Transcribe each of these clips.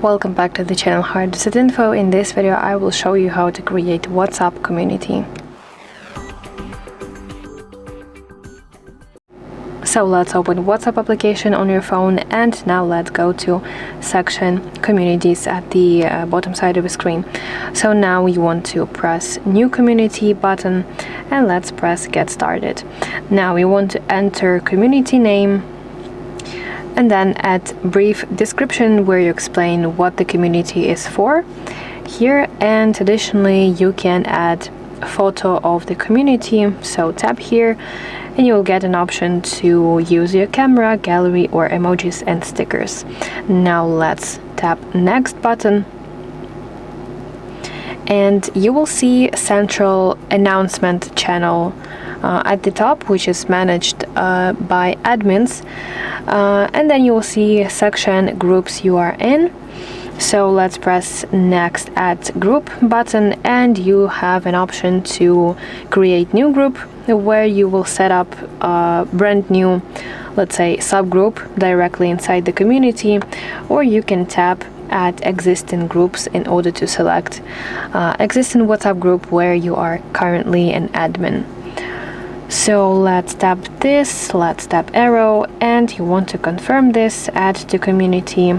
Welcome back to the channel HardReset.Info. In this video I will show you how to create WhatsApp community. So let's open WhatsApp application on your phone, and now let's go to section communities at the bottom side of the screen. So now you want to press new community button and let's press get started. Now you want to enter community name and then add brief description where you explain what the community is for here, and additionally you can add a photo of the community. So tap here and you will get an option to use your camera, gallery or emojis and stickers. Now let's tap next button and you will see central announcement channel at the top, which is managed by admins, and then you will see section groups you are in. So let's press next add group button and you have an option to create new group where you will set up a brand new, let's say, subgroup directly inside the community, or you can tap add existing groups in order to select existing WhatsApp group where you are currently an admin. So let's tap this, let's tap arrow, and you want to confirm this, add to community.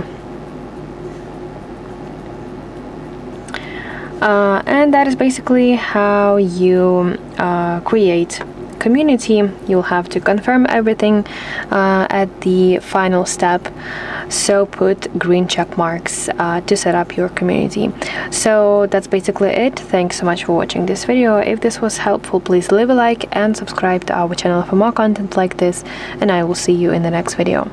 And that is basically how you create community. You'll have to confirm everything at the final step, so put green check marks to set up your community. So that's basically it. Thanks so much for watching this video. If this was helpful, please leave a like and subscribe to our channel for more content like this, and I will see you in the next video.